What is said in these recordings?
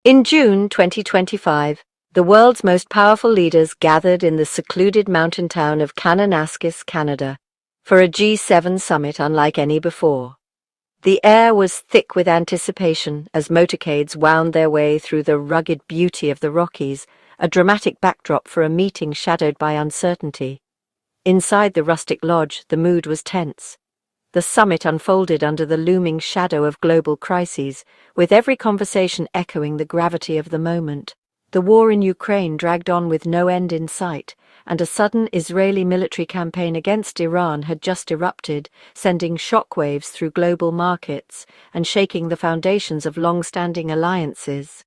In June 2025, the world's most powerful leaders gathered in the secluded mountain town of Kananaskis, Canada, for a G7 summit unlike any before. The air was thick with anticipation as motorcades wound their way through the rugged beauty of the Rockies, a dramatic backdrop for a meeting shadowed by uncertainty. Inside the rustic lodge, the mood was tense. The summit unfolded under the looming shadow of global crises, with every conversation echoing the gravity of the moment. The war in Ukraine dragged on with no end in sight, and a sudden Israeli military campaign against Iran had just erupted, sending shockwaves through global markets and shaking the foundations of long-standing alliances.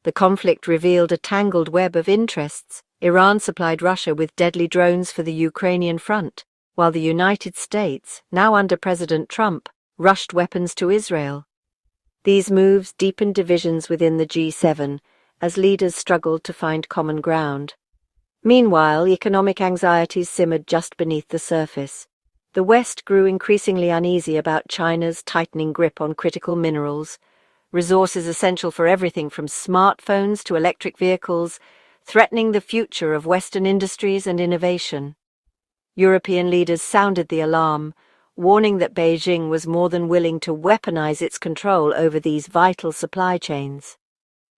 The conflict revealed a tangled web of interests. Iran supplied Russia with deadly drones for the Ukrainian front, while the United States, now under President Trump, rushed weapons to Israel. These moves deepened divisions within the G7 as leaders struggled to find common ground. Meanwhile, economic anxieties simmered just beneath the surface. The West grew increasingly uneasy about China's tightening grip on critical minerals, resources essential for everything from smartphones to electric vehicles, threatening the future of Western industries and innovation. European leaders sounded the alarm, warning that Beijing was more than willing to weaponize its control over these vital supply chains.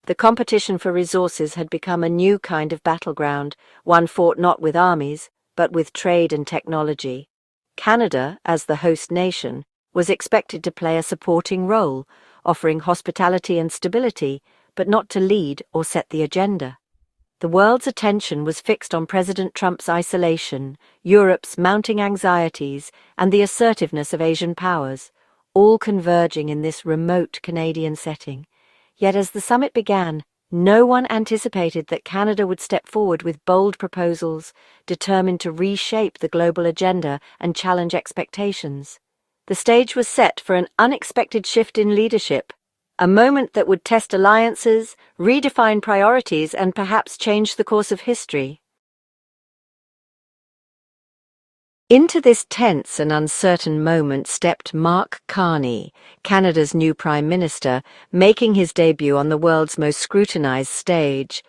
The competition for resources had become a new kind of battleground, one fought not with armies, but with trade and technology. Canada, as the host nation, was expected to play a supporting role, offering hospitality and stability, but not to lead or set the agenda. The world's attention was fixed on President Trump's isolation, Europe's mounting anxieties, and the assertiveness of Asian powers, all converging in this remote Canadian setting. Yet as the summit began, no one anticipated that Canada would step forward with bold proposals, determined to reshape the global agenda and challenge expectations. The stage was set for an unexpected shift in leadership, a moment that would test alliances, redefine priorities, and perhaps change the course of history. Into this tense and uncertain moment stepped Mark Carney, Canada's new Prime Minister, making his debut on the world's most scrutinized stage.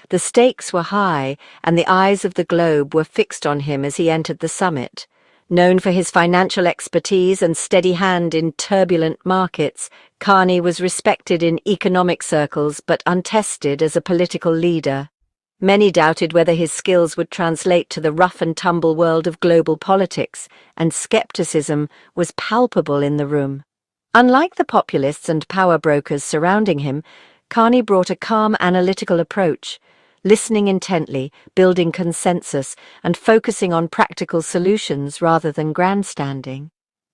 The stakes were high, and the eyes of the globe were fixed on him as he entered the summit. Known for his financial expertise and steady hand in turbulent markets, Carney was respected in economic circles but untested as a political leader. Many doubted whether his skills would translate to the rough-and-tumble world of global politics, and skepticism was palpable in the room. Unlike the populists and power brokers surrounding him, Carney brought a calm, analytical approach, listening intently, building consensus, and focusing on practical solutions rather than grandstanding.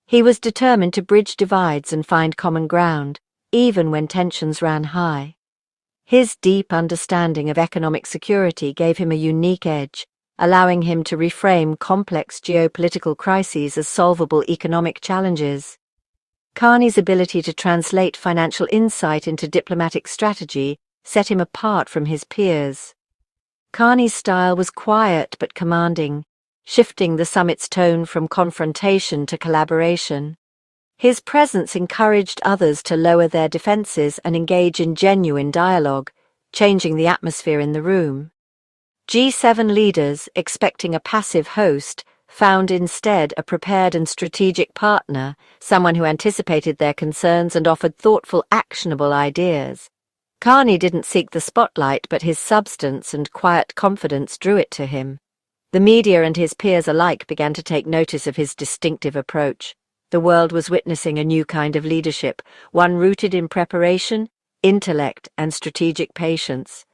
He was determined to bridge divides and find common ground, even when tensions ran high. His deep understanding of economic security gave him a unique edge, allowing him to reframe complex geopolitical crises as solvable economic challenges. Carney's ability to translate financial insight into diplomatic strategy set him apart from his peers. Carney's style was quiet but commanding, shifting the summit's tone from confrontation to collaboration. His presence encouraged others to lower their defenses and engage in genuine dialogue, changing the atmosphere in the room. G7 leaders, expecting a passive host, found instead a prepared and strategic partner, someone who anticipated their concerns and offered thoughtful, actionable ideas. Carney didn't seek the spotlight, but his substance and quiet confidence drew it to him. The media and his peers alike began to take notice of his distinctive approach. The world was witnessing a new kind of leadership, one rooted in preparation, intellect, and strategic patience.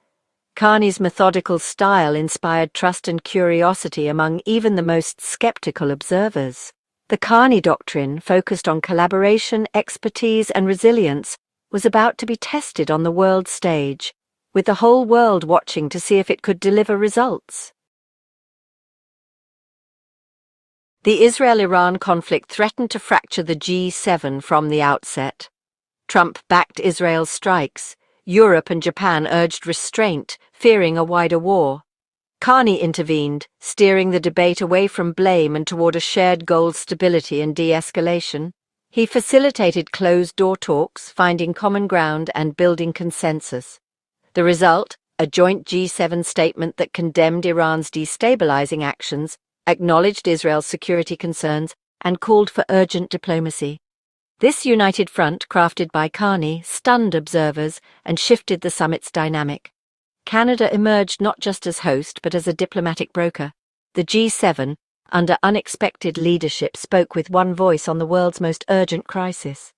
Carney's methodical style inspired trust and curiosity among even the most skeptical observers. The Carney doctrine, focused on collaboration, expertise, and resilience, was about to be tested on the world stage, with the whole world watching to see if it could deliver results. The Israel-Iran conflict threatened to fracture the G7 from the outset. Trump backed Israel's strikes. Europe and Japan urged restraint, fearing a wider war. Carney intervened, steering the debate away from blame and toward a shared goal: stability and de-escalation. He facilitated closed-door talks, finding common ground and building consensus. The result, a joint G7 statement that condemned Iran's destabilizing actions, acknowledged Israel's security concerns, and called for urgent diplomacy. This united front, crafted by Carney, stunned observers and shifted the summit's dynamic. Canada emerged not just as host but as a diplomatic broker. The G7, under unexpected leadership, spoke with one voice on the world's most urgent crisis.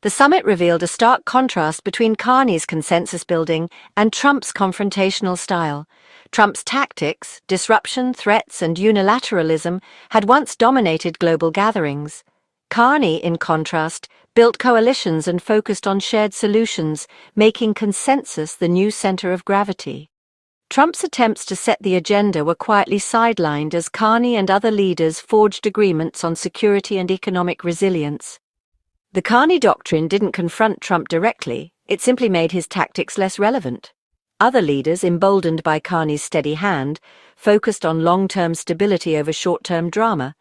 The summit revealed a stark contrast between Carney's consensus-building and Trump's confrontational style. Trump's tactics, disruption, threats, and unilateralism had once dominated global gatherings. Carney, in contrast, built coalitions and focused on shared solutions, making consensus the new center of gravity. Trump's attempts to set the agenda were quietly sidelined as Carney and other leaders forged agreements on security and economic resilience. The Carney Doctrine didn't confront Trump directly, it simply made his tactics less relevant. Other leaders, emboldened by Carney's steady hand, focused on long-term stability over short-term drama.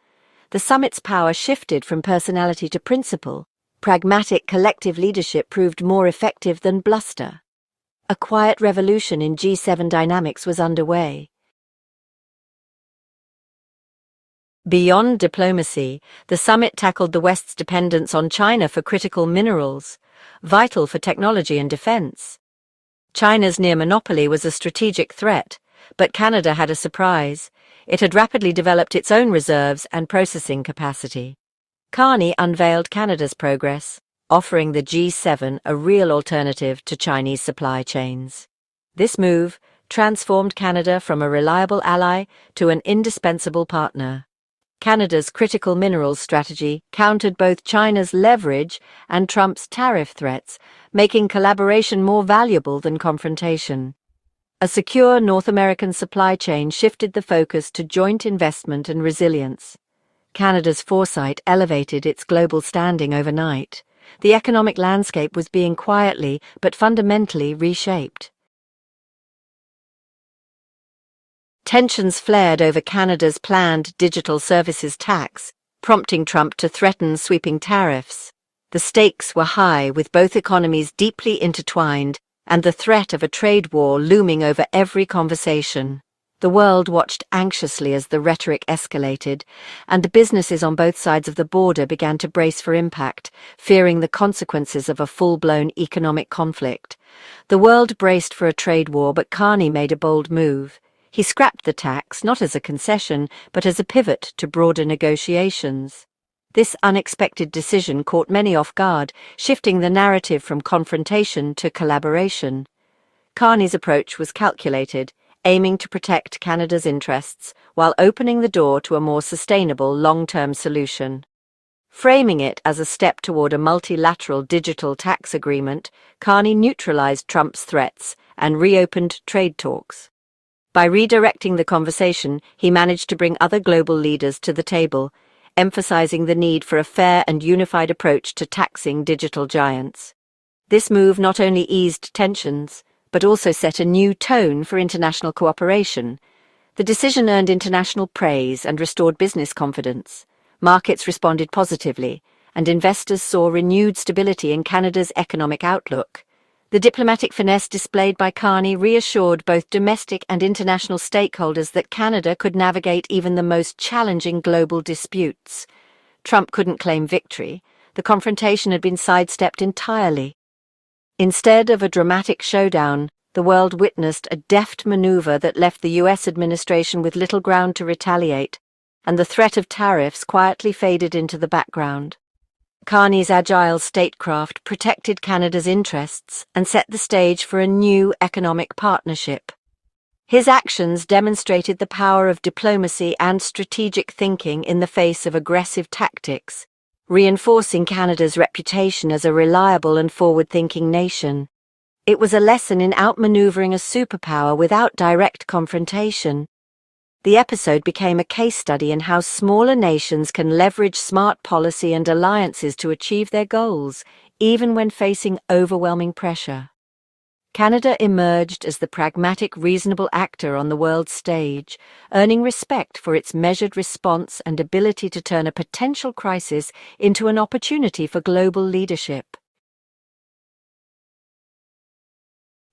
The summit's power shifted from personality to principle. Pragmatic collective leadership proved more effective than bluster. A quiet revolution in G7 dynamics was underway. Beyond diplomacy, the summit tackled the West's dependence on China for critical minerals, vital for technology and defense. China's near monopoly was a strategic threat, but Canada had a surprise. It had rapidly developed its own reserves and processing capacity. Carney unveiled Canada's progress, offering the G7 a real alternative to Chinese supply chains. This move transformed Canada from a reliable ally to an indispensable partner. Canada's critical minerals strategy countered both China's leverage and Trump's tariff threats, making collaboration more valuable than confrontation. A secure North American supply chain shifted the focus to joint investment and resilience. Canada's foresight elevated its global standing overnight. The economic landscape was being quietly but fundamentally reshaped. Tensions flared over Canada's planned digital services tax, prompting Trump to threaten sweeping tariffs. The stakes were high, with both economies deeply intertwined and the threat of a trade war looming over every conversation. The world watched anxiously as the rhetoric escalated, and the businesses on both sides of the border began to brace for impact, fearing the consequences of a full-blown economic conflict. The world braced for a trade war, but Carney made a bold move. He scrapped the tax, not as a concession, but as a pivot to broader negotiations. This unexpected decision caught many off guard, shifting the narrative from confrontation to collaboration. Carney's approach was calculated, aiming to protect Canada's interests while opening the door to a more sustainable long-term solution. Framing it as a step toward a multilateral digital tax agreement, Carney neutralized Trump's threats and reopened trade talks. By redirecting the conversation, he managed to bring other global leaders to the table, emphasizing the need for a fair and unified approach to taxing digital giants. This move not only eased tensions, but also set a new tone for international cooperation. The decision earned international praise and restored business confidence. Markets responded positively, and investors saw renewed stability in Canada's economic outlook. The diplomatic finesse displayed by Carney reassured both domestic and international stakeholders that Canada could navigate even the most challenging global disputes. Trump couldn't claim victory. The confrontation had been sidestepped entirely. Instead of a dramatic showdown, the world witnessed a deft maneuver that left the U.S. administration with little ground to retaliate, and the threat of tariffs quietly faded into the background. Carney's agile statecraft protected Canada's interests and set the stage for a new economic partnership. His actions demonstrated the power of diplomacy and strategic thinking in the face of aggressive tactics, reinforcing Canada's reputation as a reliable and forward-thinking nation. It was a lesson in outmaneuvering a superpower without direct confrontation. The episode became a case study in how smaller nations can leverage smart policy and alliances to achieve their goals, even when facing overwhelming pressure. Canada emerged as the pragmatic, reasonable actor on the world stage, earning respect for its measured response and ability to turn a potential crisis into an opportunity for global leadership.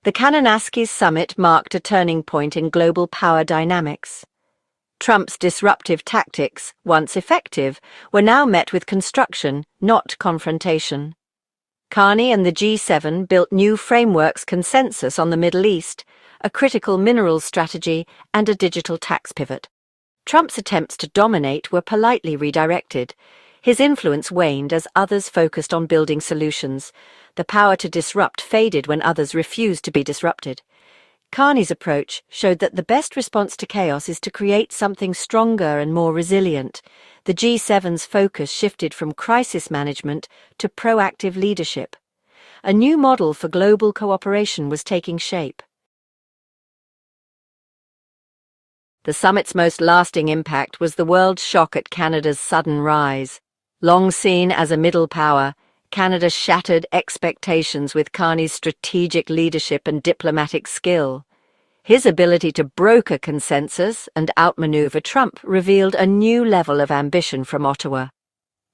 The Kananaskis summit marked a turning point in global power dynamics. Trump's disruptive tactics, once effective, were now met with construction, not confrontation. Carney and the G7 built new frameworks consensus on the Middle East, a critical minerals strategy, and a digital tax pivot. Trump's attempts to dominate were politely redirected. His influence waned as others focused on building solutions. The power to disrupt faded when others refused to be disrupted. Carney's approach showed that the best response to chaos is to create something stronger and more resilient. The G7's focus shifted from crisis management to proactive leadership. A new model for global cooperation was taking shape. The summit's most lasting impact was the world's shock at Canada's sudden rise. Long seen as a middle power, Canada shattered expectations with Carney's strategic leadership and diplomatic skill. His ability to broker consensus and outmaneuver Trump revealed a new level of ambition from Ottawa.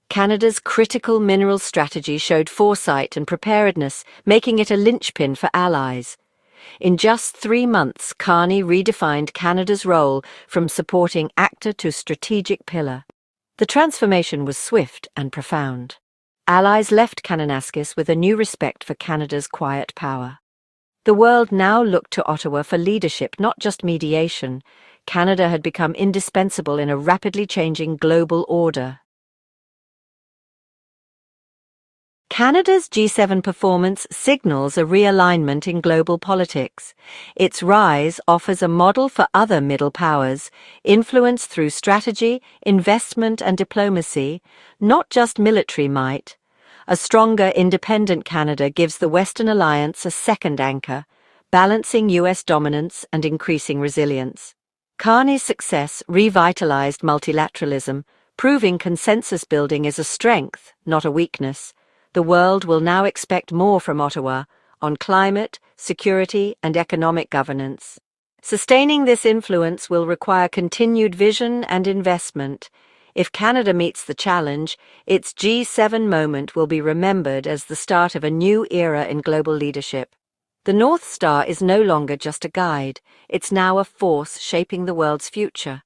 Canada's critical mineral strategy showed foresight and preparedness, making it a linchpin for allies. In just 3 months, Carney redefined Canada's role from supporting actor to strategic pillar. The transformation was swift and profound. Allies left Kananaskis with a new respect for Canada's quiet power. The world now looked to Ottawa for leadership, not just mediation. Canada had become indispensable in a rapidly changing global order. Canada's G7 performance signals a realignment in global politics. Its rise offers a model for other middle powers, influence through strategy, investment and diplomacy, not just military might. A stronger, independent Canada gives the Western alliance a second anchor, balancing US dominance and increasing resilience. Carney's success revitalized multilateralism, proving consensus building is a strength, not a weakness. The world will now expect more from Ottawa on climate, security, and economic governance. Sustaining this influence will require continued vision and investment. If Canada meets the challenge, its G7 moment will be remembered as the start of a new era in global leadership. The North Star is no longer just a guide, it's now a force shaping the world's future.